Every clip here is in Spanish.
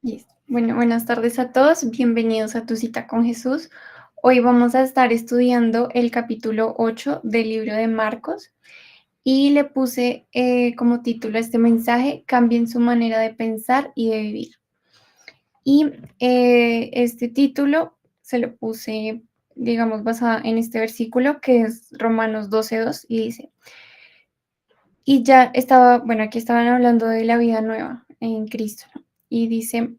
Listo. Bueno, buenas tardes a todos. Bienvenidos a Tu Cita con Jesús. Hoy vamos a estar estudiando el capítulo 8 del libro de Marcos y le puse como título a este mensaje: Cambien su manera de pensar y de vivir. Y este título se lo puse, digamos, basada en este versículo que es Romanos 12:2 y dice: y ya estaba, bueno, aquí estaban hablando de la vida nueva en Cristo, ¿no? Y dice: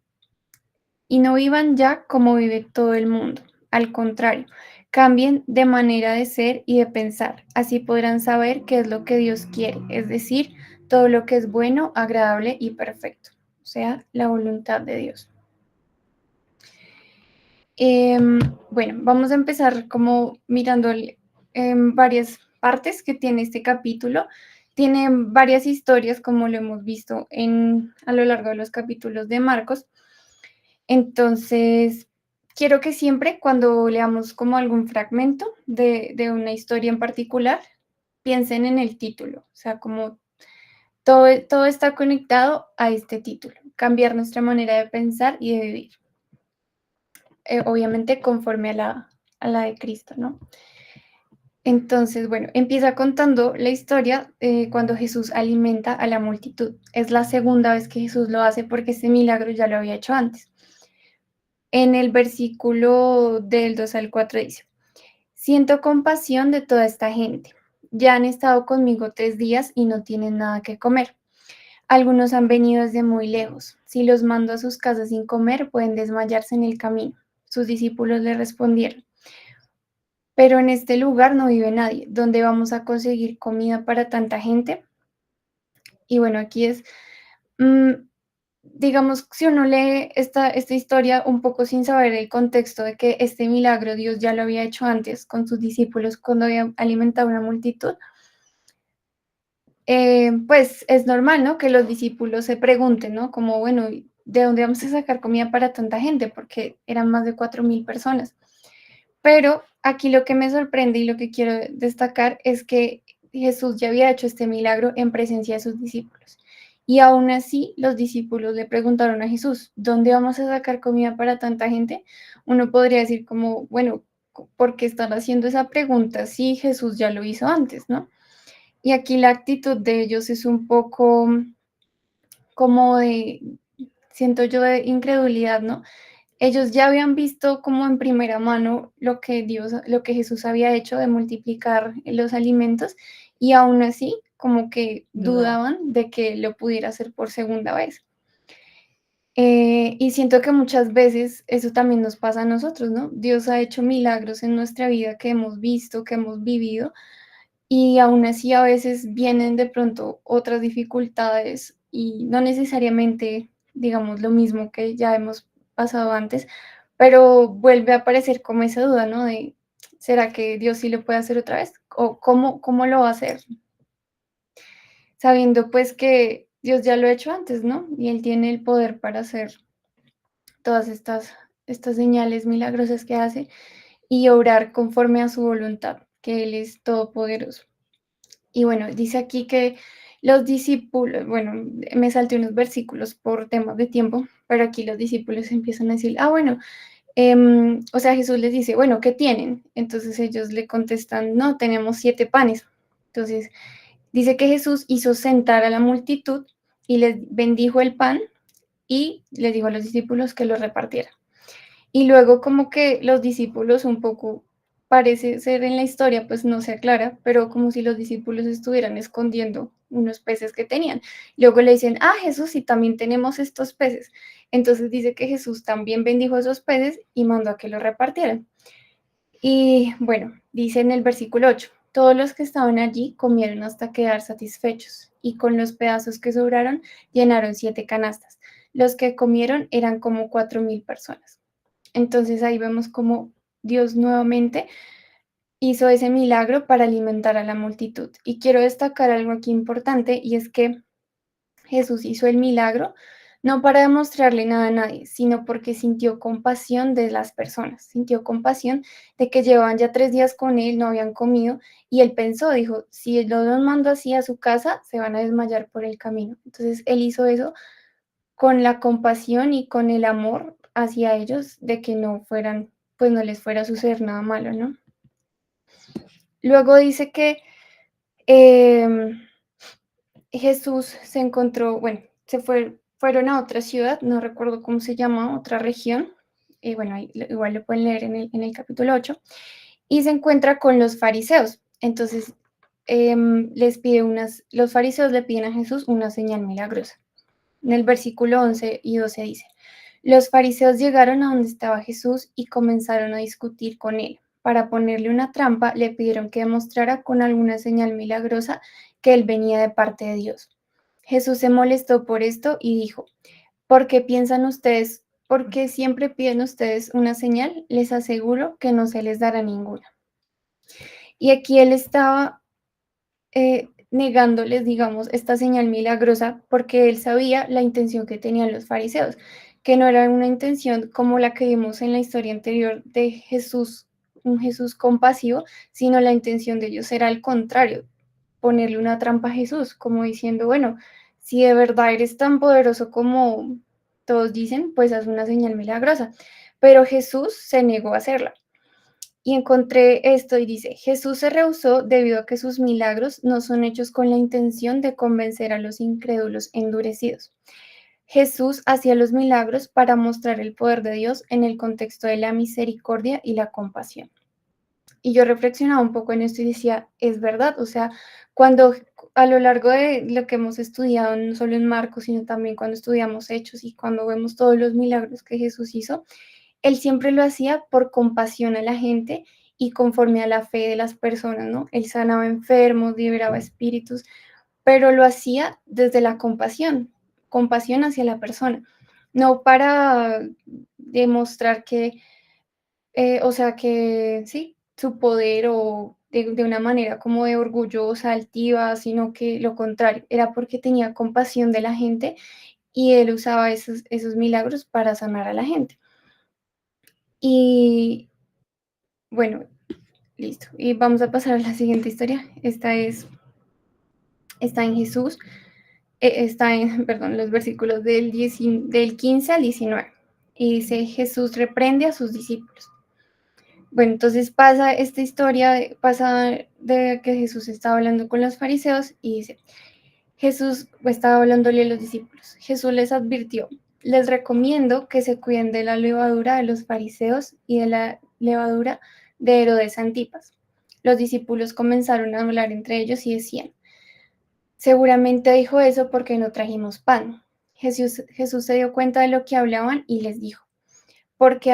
y no vivan ya como vive todo el mundo. Al contrario, cambien de manera de ser y de pensar. Así podrán saber qué es lo que Dios quiere, es decir, todo lo que es bueno, agradable y perfecto, o sea, la voluntad de Dios. Bueno, vamos a empezar como mirando varias partes que tiene este capítulo. Tiene varias historias, como lo hemos visto a lo largo de los capítulos de Marcos. Entonces, quiero que siempre cuando leamos como algún fragmento de una historia en particular, piensen en el título, o sea, como todo está conectado a este título, cambiar nuestra manera de pensar y de vivir, obviamente conforme a la de Cristo, ¿no? Entonces, bueno, empieza contando la historia cuando Jesús alimenta a la multitud. Es la segunda vez que Jesús lo hace porque este milagro ya lo había hecho antes. En el versículo del 2 al 4 dice: siento compasión de toda esta gente. Ya han estado conmigo 3 días y no tienen nada que comer. Algunos han venido desde muy lejos. Si los mando a sus casas sin comer, pueden desmayarse en el camino. Sus discípulos le respondieron: pero en este lugar no vive nadie. ¿Dónde vamos a conseguir comida para tanta gente? Y bueno, aquí es, mm, digamos, si uno lee esta historia un poco sin saber el contexto de que este milagro Dios ya lo había hecho antes con sus discípulos cuando había alimentado a una multitud, pues es normal, ¿no? Que los discípulos se pregunten, ¿no? Como, bueno, ¿de dónde vamos a sacar comida para tanta gente? Porque eran más de 4.000 personas. Pero aquí lo que me sorprende y lo que quiero destacar es que Jesús ya había hecho este milagro en presencia de sus discípulos. Y aún así, los discípulos le preguntaron a Jesús: ¿dónde vamos a sacar comida para tanta gente? Uno podría decir como, bueno, ¿por qué están haciendo esa pregunta si Jesús ya lo hizo antes, no? Y aquí la actitud de ellos es un poco como de, siento yo, de incredulidad, ¿no? Ellos ya habían visto como en primera mano lo que Jesús había hecho de multiplicar los alimentos, y aún así como que Dudaba. dudaban de que lo pudiera hacer por segunda vez. Y siento que muchas veces eso también nos pasa a nosotros, ¿no? Dios ha hecho milagros en nuestra vida que hemos visto, que hemos vivido, y aún así a veces vienen de pronto otras dificultades y no necesariamente, digamos, lo mismo que ya hemos pasado antes, pero vuelve a aparecer como esa duda, ¿no? De, ¿será que Dios sí lo puede hacer otra vez? ¿O cómo lo va a hacer? Sabiendo pues que Dios ya lo ha hecho antes, ¿no? Y Él tiene el poder para hacer todas estas señales milagrosas que hace y obrar conforme a su voluntad, que Él es todopoderoso. Y bueno, dice aquí que los discípulos, bueno, me salté unos versículos por temas de tiempo, pero aquí los discípulos empiezan a decir: bueno, o sea, Jesús les dice: bueno, ¿qué tienen? Entonces ellos le contestan: no, tenemos 7 panes. Entonces dice que Jesús hizo sentar a la multitud y les bendijo el pan y les dijo a los discípulos que lo repartieran. Y luego como que los discípulos un poco, parece ser en la historia, pues no se aclara, pero como si los discípulos estuvieran escondiendo unos peces que tenían. Luego le dicen: Jesús, y también tenemos estos peces. Entonces dice que Jesús también bendijo esos peces y mandó a que los repartieran. Y bueno, dice en el versículo 8: todos los que estaban allí comieron hasta quedar satisfechos, y con los pedazos que sobraron llenaron 7 canastas. Los que comieron eran como 4.000 personas. Entonces ahí vemos cómo Dios nuevamente hizo ese milagro para alimentar a la multitud. Y quiero destacar algo aquí importante, y es que Jesús hizo el milagro no para demostrarle nada a nadie, sino porque sintió compasión de las personas, sintió compasión de que llevaban ya 3 días con él, no habían comido, y él pensó, dijo: si los mando así a su casa, se van a desmayar por el camino. Entonces él hizo eso con la compasión y con el amor hacia ellos de que no fueran, pues no les fuera a suceder nada malo, ¿no? Luego dice que em, Jesús se encontró, bueno, fueron a otra ciudad, no recuerdo cómo se llama, otra región, y bueno, ahí igual lo pueden leer en el capítulo 8, y se encuentra con los fariseos. Entonces, los fariseos le piden a Jesús una señal milagrosa. En el versículo 11 y 12 dice, los fariseos llegaron a donde estaba Jesús y comenzaron a discutir con él. Para ponerle una trampa, le pidieron que demostrara con alguna señal milagrosa que él venía de parte de Dios. Jesús se molestó por esto y dijo, ¿por qué piensan ustedes? ¿Por qué siempre piden ustedes una señal? Les aseguro que no se les dará ninguna. Y aquí él estaba negándoles, digamos, esta señal milagrosa porque él sabía la intención que tenían los fariseos, que no era una intención como la que vimos en la historia anterior de Jesús, un Jesús compasivo, sino la intención de ellos era al contrario, ponerle una trampa a Jesús, como diciendo, bueno, si de verdad eres tan poderoso como todos dicen, pues haz una señal milagrosa. Pero Jesús se negó a hacerla. Y encontré esto y dice, Jesús se rehusó debido a que sus milagros no son hechos con la intención de convencer a los incrédulos endurecidos. Jesús hacía los milagros para mostrar el poder de Dios en el contexto de la misericordia y la compasión. Y yo reflexionaba un poco en esto y decía, es verdad, o sea, cuando a lo largo de lo que hemos estudiado, no solo en Marcos, sino también cuando estudiamos Hechos y cuando vemos todos los milagros que Jesús hizo, él siempre lo hacía por compasión a la gente y conforme a la fe de las personas, ¿no? Él sanaba enfermos, liberaba espíritus, pero lo hacía desde la compasión, compasión hacia la persona, no para demostrar que, o sea, que sí, su poder o de una manera como de orgullosa, altiva, sino que lo contrario, era porque tenía compasión de la gente y él usaba esos milagros para sanar a la gente. Y bueno, listo. Y vamos a pasar a la siguiente historia. Está en Jesús, está en, perdón, los versículos del 15 al 19. Y dice, Jesús reprende a sus discípulos. Bueno, entonces pasa esta historia, pasa de que Jesús estaba hablando con los fariseos y dice, Jesús estaba hablándole a los discípulos. Jesús les advirtió, les recomiendo que se cuiden de la levadura de los fariseos y de la levadura de Herodes Antipas. Los discípulos comenzaron a hablar entre ellos y decían, seguramente dijo eso porque no trajimos pan. Jesús se dio cuenta de lo que hablaban y les dijo, ¿por qué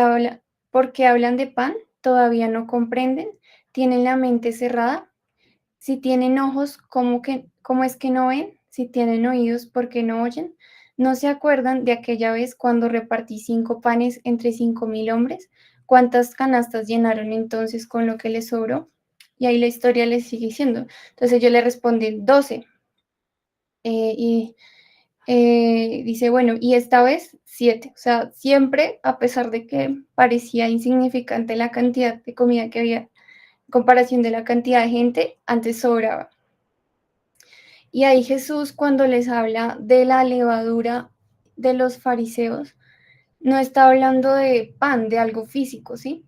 porque hablan de pan? ¿Todavía no comprenden? ¿Tienen la mente cerrada? Si tienen ojos, cómo es que no ven? Si tienen oídos, ¿por qué no oyen? ¿No se acuerdan de aquella vez cuando repartí 5 panes entre 5.000 hombres? ¿Cuántas canastas llenaron entonces con lo que les sobró? Y ahí la historia les sigue diciendo. Entonces yo le respondí 12. Y dice, bueno, y esta vez 7. O sea, siempre, a pesar de que parecía insignificante la cantidad de comida que había, en comparación de la cantidad de gente, antes sobraba. Y ahí Jesús, cuando les habla de la levadura de los fariseos, no está hablando de pan, de algo físico, ¿sí?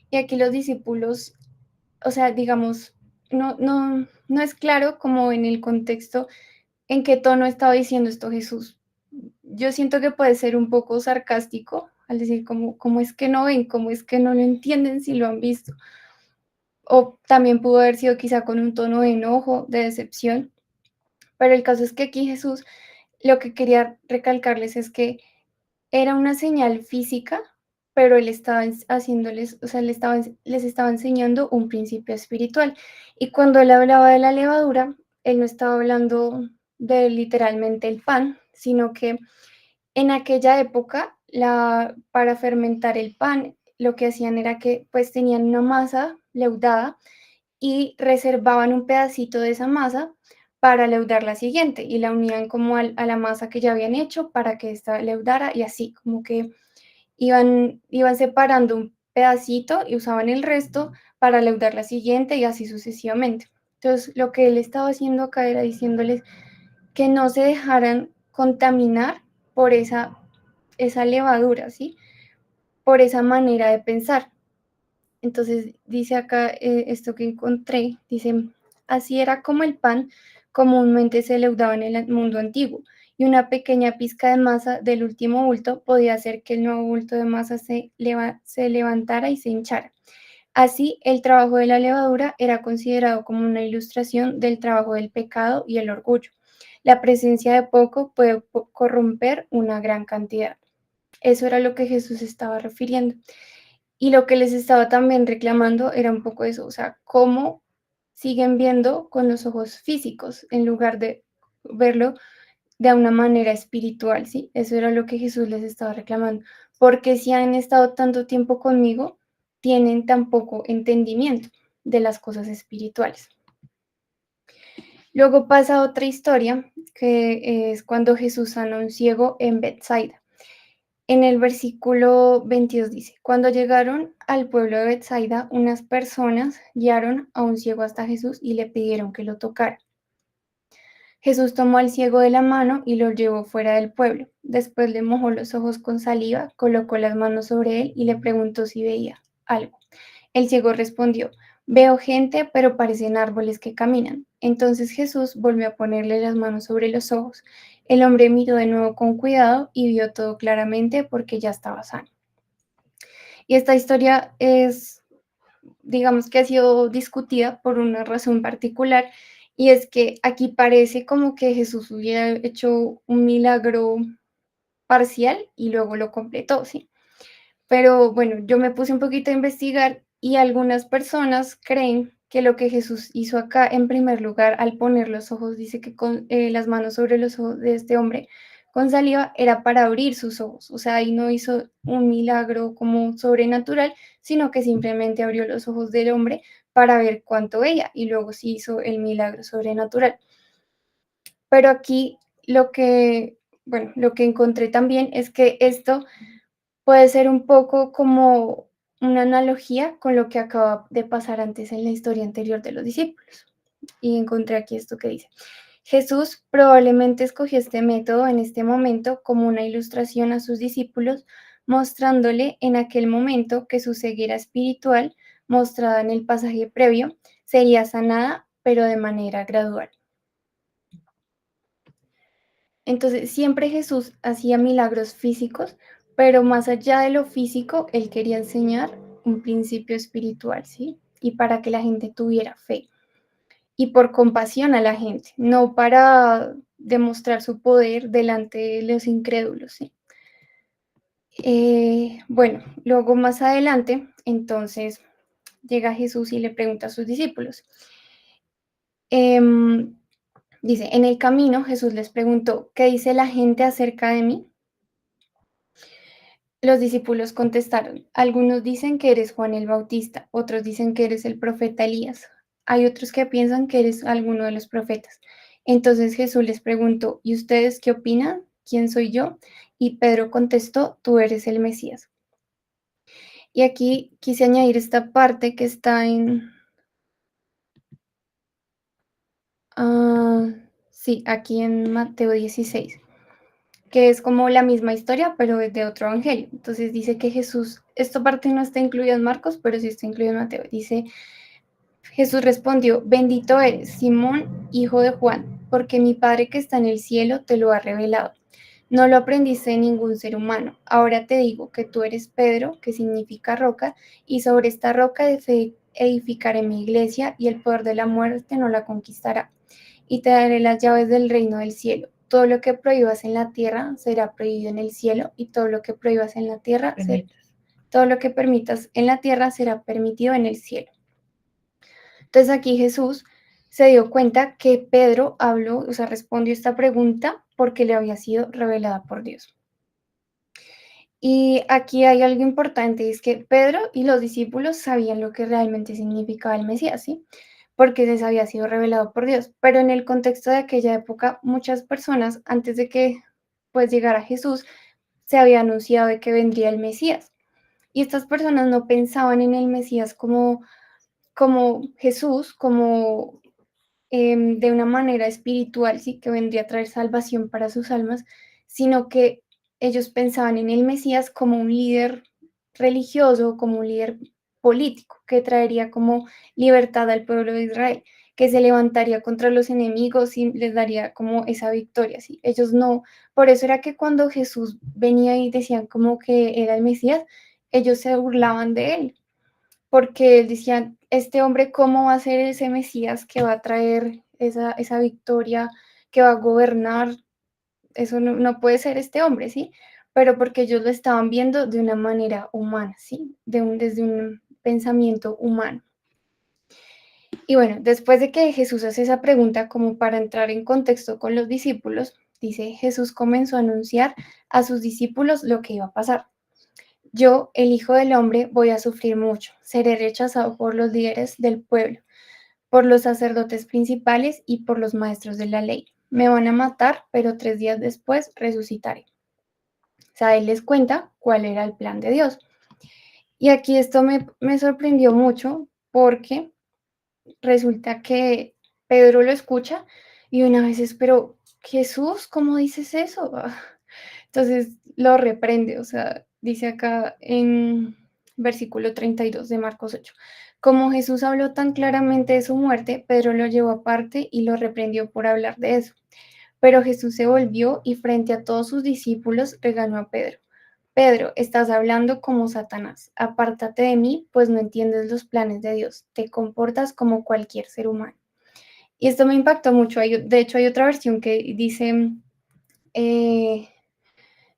Y aquí los discípulos, o sea, digamos, no es claro como en el contexto en qué tono estaba diciendo esto Jesús. Yo siento que puede ser un poco sarcástico al decir cómo es que no ven, cómo es que no lo entienden si lo han visto. O también pudo haber sido quizá con un tono de enojo, de decepción. Pero el caso es que aquí Jesús lo que quería recalcarles es que era una señal física, pero él estaba haciéndoles, o sea, les estaba enseñando un principio espiritual. Y cuando él hablaba de la levadura, él no estaba hablando de literalmente el pan, sino que en aquella época, para fermentar el pan, lo que hacían era que pues tenían una masa leudada y reservaban un pedacito de esa masa para leudar la siguiente y la unían como a la masa que ya habían hecho para que esta leudara y así, como que iban separando un pedacito y usaban el resto para leudar la siguiente y así sucesivamente. Entonces, lo que él estaba haciendo acá era diciéndoles que no se dejaran contaminar por esa esa levadura, ¿sí? Por esa manera de pensar. Entonces dice acá esto que encontré, dice, así era como el pan comúnmente se leudaba en el mundo antiguo, y una pequeña pizca de masa del último bulto podía hacer que el nuevo bulto de masa se levantara y se hinchara. Así, el trabajo de la levadura era considerado como una ilustración del trabajo del pecado y el orgullo. La presencia de poco puede corromper una gran cantidad. Eso era lo que Jesús estaba refiriendo. Y lo que les estaba también reclamando era un poco eso, o sea, cómo siguen viendo con los ojos físicos en lugar de verlo de una manera espiritual, ¿sí? Eso era lo que Jesús les estaba reclamando. Porque si han estado tanto tiempo conmigo, tienen tan poco entendimiento de las cosas espirituales. Luego pasa otra historia, que es cuando Jesús sana a un ciego en Bethsaida. En el versículo 22 dice, cuando llegaron al pueblo de Bethsaida, unas personas guiaron a un ciego hasta Jesús y le pidieron que lo tocara. Jesús tomó al ciego de la mano y lo llevó fuera del pueblo. Después le mojó los ojos con saliva, colocó las manos sobre él y le preguntó si veía algo. El ciego respondió, veo gente, pero parecen árboles que caminan. Entonces Jesús volvió a ponerle las manos sobre los ojos. El hombre miró de nuevo con cuidado y vio todo claramente porque ya estaba sano. Y esta historia es, digamos que ha sido discutida por una razón particular, y es que aquí parece como que Jesús hubiera hecho un milagro parcial y luego lo completó, ¿sí? Pero bueno, yo me puse un poquito a investigar y algunas personas creen que lo que Jesús hizo acá, en primer lugar, al poner los ojos, dice que con las manos sobre los ojos de este hombre con saliva, era para abrir sus ojos. O sea, ahí no hizo un milagro como sobrenatural, sino que simplemente abrió los ojos del hombre para ver cuánto veía y luego sí hizo el milagro sobrenatural. Pero aquí lo que, bueno, lo que encontré también es que esto puede ser un poco como una analogía con lo que acaba de pasar antes en la historia anterior de los discípulos. Y encontré aquí esto que dice. Jesús probablemente escogió este método en este momento como una ilustración a sus discípulos, mostrándole en aquel momento que su ceguera espiritual, mostrada en el pasaje previo, sería sanada, pero de manera gradual. Entonces, siempre Jesús hacía milagros físicos, pero más allá de lo físico, él quería enseñar un principio espiritual, ¿sí? Y para que la gente tuviera fe. Y por compasión a la gente, no para demostrar su poder delante de los incrédulos, ¿sí? Bueno, luego más adelante, entonces llega Jesús y le pregunta a sus discípulos. Em, Dice, en el camino Jesús les preguntó, ¿qué dice la gente acerca de mí? Los discípulos contestaron, algunos dicen que eres Juan el Bautista, otros dicen que eres el profeta Elías, hay otros que piensan que eres alguno de los profetas. Entonces Jesús les preguntó, ¿y ustedes qué opinan? ¿Quién soy yo? Y Pedro contestó, tú eres el Mesías. Y aquí quise añadir esta parte que está en, ah, sí, aquí en Mateo 16, que es como la misma historia, pero es de otro evangelio. Entonces dice que Jesús, esta parte no está incluida en Marcos, pero sí está incluida en Mateo. Dice, Jesús respondió, bendito eres, Simón, hijo de Juan, porque mi Padre que está en el cielo te lo ha revelado. No lo aprendiste de ningún ser humano. Ahora te digo que tú eres Pedro, que significa roca, y sobre esta roca edificaré mi iglesia, y el poder de la muerte no la conquistará. Y te daré las llaves del reino del cielo. Todo lo que prohíbas en la tierra será prohibido en el cielo, y todo lo que prohíbas en la tierra, todo lo que permitas en la tierra será permitido en el cielo. Entonces aquí Jesús se dio cuenta que Pedro habló, o sea, respondió esta pregunta porque le había sido revelada por Dios. Y aquí hay algo importante, es que Pedro y los discípulos sabían lo que realmente significaba el Mesías, ¿sí? Porque les había sido revelado por Dios. Pero en el contexto de aquella época, muchas personas, antes de que pues llegara Jesús, se había anunciado de que vendría el Mesías. Y estas personas no pensaban en el Mesías como Jesús, como de una manera espiritual, sí, que vendría a traer salvación para sus almas, sino que ellos pensaban en el Mesías como un líder religioso, como un líder político, que traería como libertad al pueblo de Israel, que se levantaría contra los enemigos y les daría como esa victoria, ¿sí? Ellos no, por eso era que cuando Jesús venía y decían como que era el Mesías, ellos se burlaban de él, porque decían, este hombre, ¿cómo va a ser ese Mesías que va a traer esa victoria, que va a gobernar? Eso no puede ser este hombre, ¿sí? Pero porque ellos lo estaban viendo de una manera humana, ¿sí? Desde un pensamiento humano. Y bueno, después de que Jesús hace esa pregunta como para entrar en contexto con los discípulos, dice, Jesús comenzó a anunciar a sus discípulos lo que iba a pasar. Yo, el Hijo del Hombre, voy a sufrir mucho, seré rechazado por los líderes del pueblo, por los sacerdotes principales y por los maestros de la ley. Me van a matar, pero 3 días después resucitaré. O sea, él les cuenta cuál era el plan de Dios. Y aquí esto me sorprendió mucho porque resulta que Pedro lo escucha y una vez es, pero Jesús, ¿cómo dices eso? Entonces lo reprende, o sea, dice acá en versículo 32 de Marcos 8. Como Jesús habló tan claramente de su muerte, Pedro lo llevó aparte y lo reprendió por hablar de eso. Pero Jesús se volvió y frente a todos sus discípulos regañó a Pedro. Pedro, estás hablando como Satanás. Apártate de mí, pues no entiendes los planes de Dios. Te comportas como cualquier ser humano. Y esto me impactó mucho. De hecho, hay otra versión que dice, eh,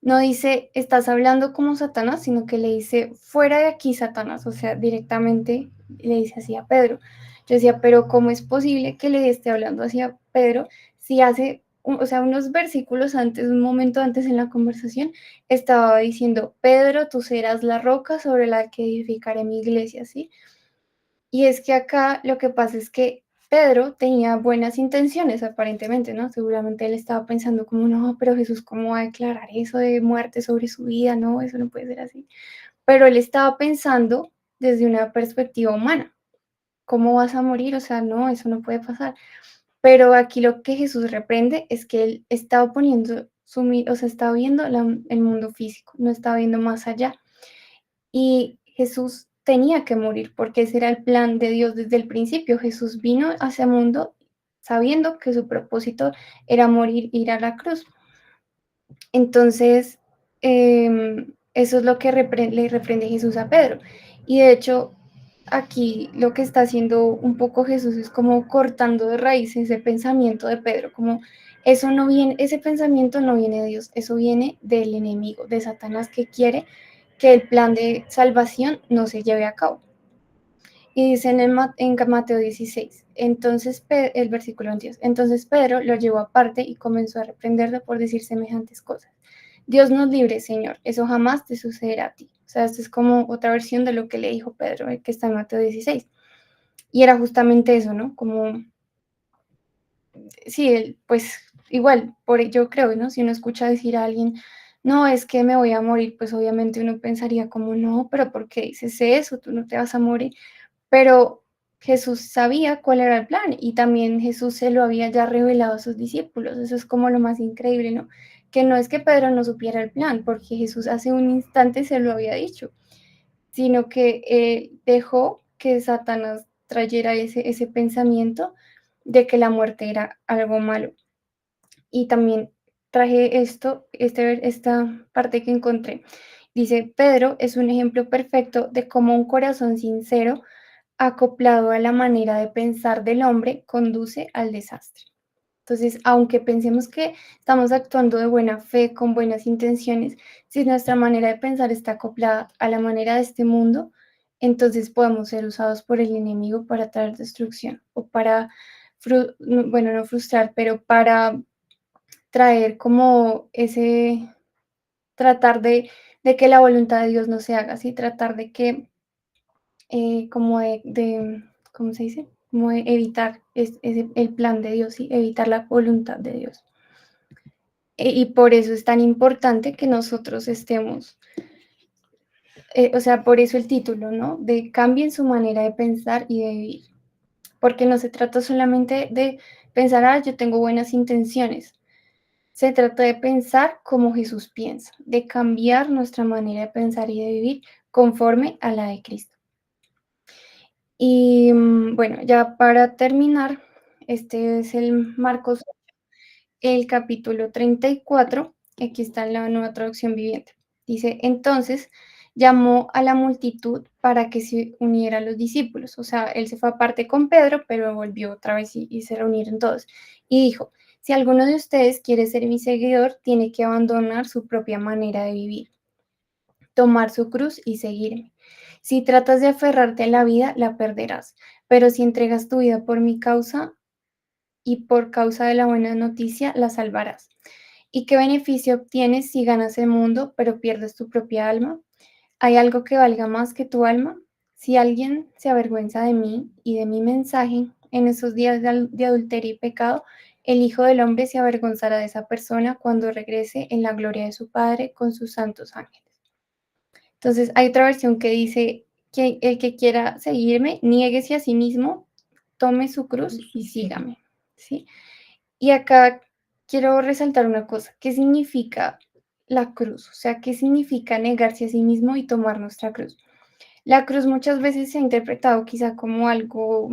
no dice, estás hablando como Satanás, sino que le dice, fuera de aquí, Satanás. O sea, directamente le dice así a Pedro. Yo decía, pero ¿cómo es posible que le esté hablando así a Pedro si hace, o sea, unos versículos antes, un momento antes en la conversación, estaba diciendo, Pedro, tú serás la roca sobre la que edificaré mi iglesia, ¿sí? Y es que acá lo que pasa es que Pedro tenía buenas intenciones, aparentemente, ¿no? Seguramente él estaba pensando como, no, pero Jesús, ¿cómo va a declarar eso de muerte sobre su vida? No, eso no puede ser así. Pero él estaba pensando desde una perspectiva humana. ¿Cómo vas a morir? O sea, no, eso no puede pasar. Pero aquí lo que Jesús reprende es que él estaba poniendo o sea, estaba viendo el mundo físico, no estaba viendo más allá. Y Jesús tenía que morir porque ese era el plan de Dios desde el principio. Jesús vino a ese mundo sabiendo que su propósito era morir, ir a la cruz. Entonces, eso es lo que le reprende Jesús a Pedro. Y de hecho, aquí lo que está haciendo un poco Jesús es como cortando de raíz ese pensamiento de Pedro, como eso no viene, ese pensamiento no viene de Dios, eso viene del enemigo, de Satanás, que quiere que el plan de salvación no se lleve a cabo. Y dice en Mateo 16, entonces el versículo 22, entonces Pedro lo llevó aparte y comenzó a reprenderlo por decir semejantes cosas. Dios nos libre, Señor, eso jamás te sucederá a ti. O sea, esto es como otra versión de lo que le dijo Pedro, que está en Mateo 16. Y era justamente eso, ¿no? Como, sí, él, pues igual, yo creo, ¿no? Si uno escucha decir a alguien, no, es que me voy a morir, pues obviamente uno pensaría como, no, pero ¿por qué dices eso? Tú no te vas a morir. Pero Jesús sabía cuál era el plan y también Jesús se lo había ya revelado a sus discípulos. Eso es como lo más increíble, ¿no? Que no es que Pedro no supiera el plan, porque Jesús hace un instante se lo había dicho, sino que dejó que Satanás trayera ese pensamiento de que la muerte era algo malo. Y también traje esta parte que encontré. Dice, Pedro es un ejemplo perfecto de cómo un corazón sincero acoplado a la manera de pensar del hombre, conduce al desastre. Entonces, aunque pensemos que estamos actuando de buena fe, con buenas intenciones, si nuestra manera de pensar está acoplada a la manera de este mundo, entonces podemos ser usados por el enemigo para traer destrucción o para, bueno, no frustrar, pero para traer como tratar de que la voluntad de Dios no se haga, ¿sí? Tratar de que como ¿cómo se dice? Como de evitar el plan de Dios y evitar la voluntad de Dios. Y por eso es tan importante que nosotros estemos, o sea, por eso el título, ¿no? De cambien su manera de pensar y de vivir. Porque no se trata solamente de pensar, yo tengo buenas intenciones. Se trata de pensar como Jesús piensa, de cambiar nuestra manera de pensar y de vivir conforme a la de Cristo. Y bueno, ya para terminar, este es el Marcos, el capítulo 34, aquí está en la Nueva Traducción Viviente. Dice, entonces llamó a la multitud para que se uniera a los discípulos. O sea, él se fue aparte con Pedro, pero volvió otra vez y se reunieron todos. Y dijo, si alguno de ustedes quiere ser mi seguidor, tiene que abandonar su propia manera de vivir, tomar su cruz y seguirme. Si tratas de aferrarte a la vida, la perderás, pero si entregas tu vida por mi causa y por causa de la buena noticia, la salvarás. ¿Y qué beneficio obtienes si ganas el mundo, pero pierdes tu propia alma? ¿Hay algo que valga más que tu alma? Si alguien se avergüenza de mí y de mi mensaje en esos días de adulterio y pecado, el Hijo del Hombre se avergonzará de esa persona cuando regrese en la gloria de su Padre con sus santos ángeles. Entonces, hay otra versión que dice que el que quiera seguirme, niéguese a sí mismo, tome su cruz y sígame, ¿sí? Y acá quiero resaltar una cosa, ¿qué significa la cruz? O sea, ¿qué significa negarse a sí mismo y tomar nuestra cruz? La cruz muchas veces se ha interpretado quizá como algo,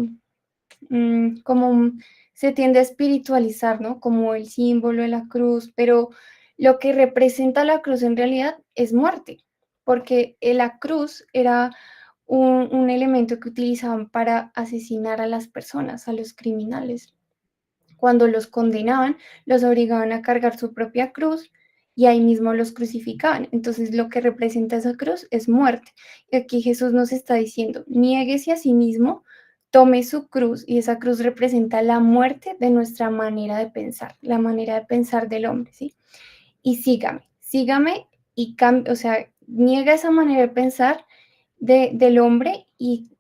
se tiende a espiritualizar, ¿no? Como el símbolo de la cruz, pero lo que representa la cruz en realidad es muerte, porque la cruz era un elemento que utilizaban para asesinar a las personas, a los criminales. Cuando los condenaban, los obligaban a cargar su propia cruz y ahí mismo los crucificaban. Entonces, lo que representa esa cruz es muerte. Y aquí Jesús nos está diciendo, niéguese a sí mismo, tome su cruz y esa cruz representa la muerte de nuestra manera de pensar, la manera de pensar del hombre, ¿sí? Y sígame y cambie, o sea, niega esa manera de pensar del hombre y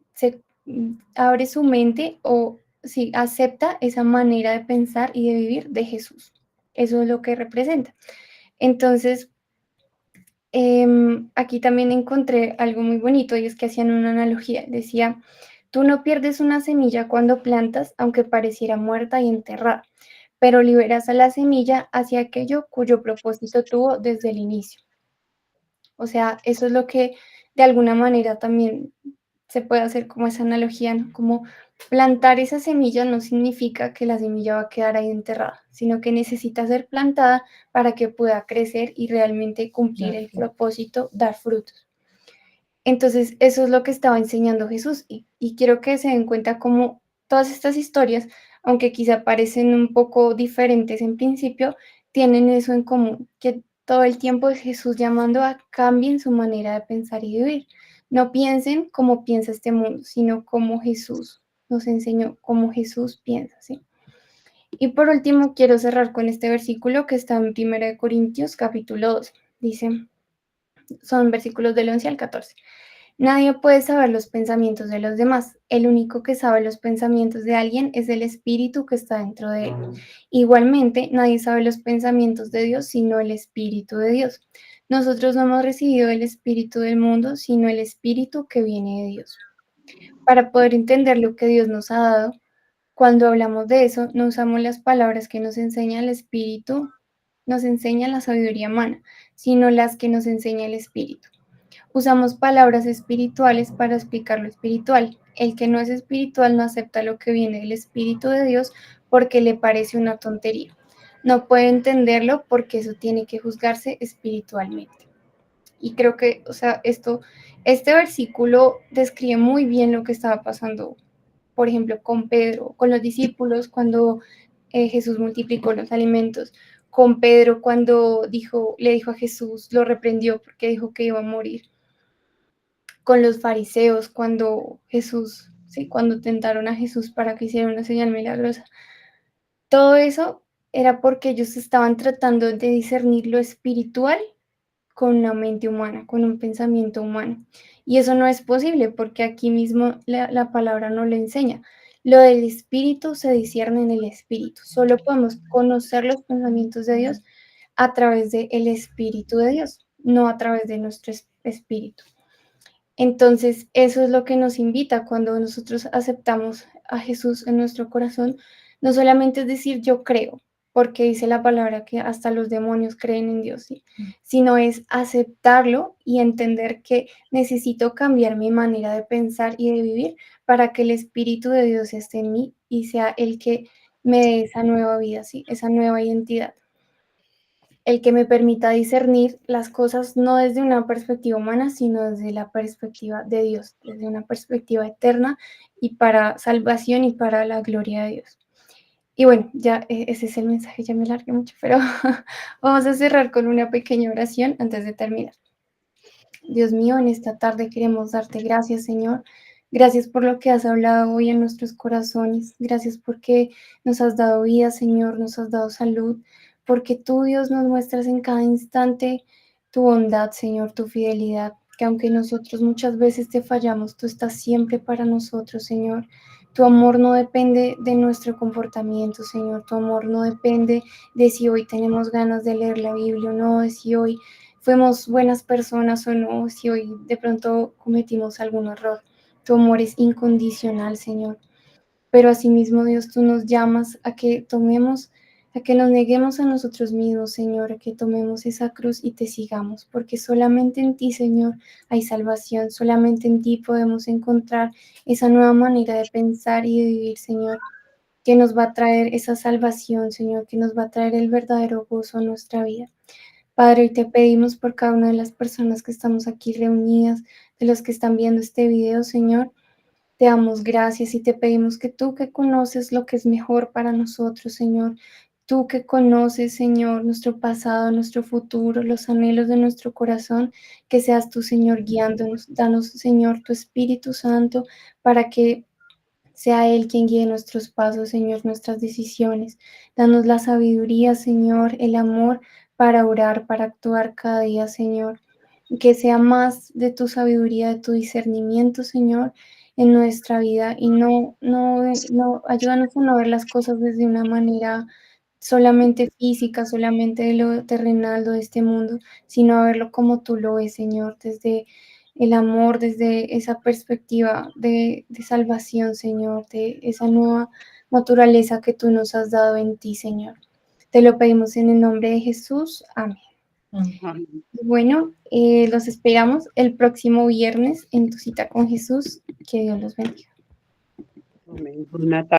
abre su mente o sí, acepta esa manera de pensar y de vivir de Jesús. Eso es lo que representa. Entonces, aquí también encontré algo muy bonito y es que hacían una analogía. Decía, tú no pierdes una semilla cuando plantas, aunque pareciera muerta y enterrada, pero liberas a la semilla hacia aquello cuyo propósito tuvo desde el inicio. O sea, eso es lo que de alguna manera también se puede hacer como esa analogía, ¿no? Como plantar esa semilla no significa que la semilla va a quedar ahí enterrada, sino que necesita ser plantada para que pueda crecer y realmente cumplir el propósito, dar frutos. Entonces, eso es lo que estaba enseñando Jesús y quiero que se den cuenta cómo todas estas historias, aunque quizá parecen un poco diferentes en principio, tienen eso en común, que todo el tiempo es Jesús llamando a cambien su manera de pensar y vivir. No piensen como piensa este mundo, sino como Jesús nos enseñó, como Jesús piensa, ¿sí? Y por último, quiero cerrar con este versículo que está en 1 Corintios capítulo 12. Dice, son versículos del 11 al 14. Nadie puede saber los pensamientos de los demás. El único que sabe los pensamientos de alguien es el espíritu que está dentro de él. Igualmente, nadie sabe los pensamientos de Dios sino el espíritu de Dios. Nosotros no hemos recibido el espíritu del mundo, sino el espíritu que viene de Dios. Para poder entender lo que Dios nos ha dado, cuando hablamos de eso, no usamos las palabras que nos enseña el espíritu, nos enseña la sabiduría humana, sino las que nos enseña el espíritu. Usamos palabras espirituales para explicar lo espiritual. El que no es espiritual no acepta lo que viene del Espíritu de Dios porque le parece una tontería. No puede entenderlo porque eso tiene que juzgarse espiritualmente. Y creo que, o sea, este versículo describe muy bien lo que estaba pasando, por ejemplo, con Pedro, con los discípulos, cuando Jesús multiplicó los alimentos, con Pedro cuando le dijo a Jesús, lo reprendió porque dijo que iba a morir, con los fariseos cuando Jesús, sí, cuando tentaron a Jesús para que hiciera una señal milagrosa. Todo eso era porque ellos estaban tratando de discernir lo espiritual con una mente humana, con un pensamiento humano. Y eso no es posible porque aquí mismo la palabra no lo enseña. Lo del espíritu se discierne en el espíritu. Solo podemos conocer los pensamientos de Dios a través del espíritu de Dios, no a través de nuestro espíritu. Entonces, eso es lo que nos invita cuando nosotros aceptamos a Jesús en nuestro corazón. No solamente es decir yo creo, porque dice la palabra que hasta los demonios creen en Dios, ¿sí? Sino es aceptarlo y entender que necesito cambiar mi manera de pensar y de vivir para que el Espíritu de Dios esté en mí y sea el que me dé esa nueva vida, ¿sí? Esa nueva identidad. El que me permita discernir las cosas no desde una perspectiva humana, sino desde la perspectiva de Dios, desde una perspectiva eterna y para salvación y para la gloria de Dios. Y bueno, ya ese es el mensaje, ya me largué mucho, pero vamos a cerrar con una pequeña oración antes de terminar. Dios mío, en esta tarde queremos darte gracias, Señor. Gracias por lo que has hablado hoy en nuestros corazones. Gracias porque nos has dado vida, Señor, nos has dado salud, porque tú, Dios, nos muestras en cada instante tu bondad, Señor, tu fidelidad, que aunque nosotros muchas veces te fallamos, tú estás siempre para nosotros, Señor. Tu amor no depende de nuestro comportamiento, Señor. Tu amor no depende de si hoy tenemos ganas de leer la Biblia o no, de si hoy fuimos buenas personas o no, si hoy de pronto cometimos algún error. Tu amor es incondicional, Señor. Pero asimismo, Dios, tú nos llamas a que tomemos, a que nos neguemos a nosotros mismos, Señor, a que tomemos esa cruz y te sigamos, porque solamente en ti, Señor, hay salvación, solamente en ti podemos encontrar esa nueva manera de pensar y de vivir, Señor, que nos va a traer esa salvación, Señor, que nos va a traer el verdadero gozo a nuestra vida. Padre, hoy te pedimos por cada una de las personas que estamos aquí reunidas, de los que están viendo este video, Señor. Te damos gracias y te pedimos que tú que conoces lo que es mejor para nosotros, Señor, tú que conoces, Señor, nuestro pasado, nuestro futuro, los anhelos de nuestro corazón, que seas tú, Señor, guiándonos. Danos, Señor, tu Espíritu Santo para que sea Él quien guíe nuestros pasos, Señor, nuestras decisiones. Danos la sabiduría, Señor, el amor para orar, para actuar cada día, Señor. Que sea más de tu sabiduría, de tu discernimiento, Señor, en nuestra vida y no, ayúdanos a no ver las cosas desde una manera solamente física, solamente de lo terrenal, o de este mundo, sino a verlo como tú lo ves, Señor, desde el amor, desde esa perspectiva de salvación, Señor, de esa nueva naturaleza que tú nos has dado en ti, Señor. Te lo pedimos en el nombre de Jesús. Amén. Amén. Bueno, los esperamos el próximo viernes en tu cita con Jesús. Que Dios los bendiga. Amén. Buena tarde.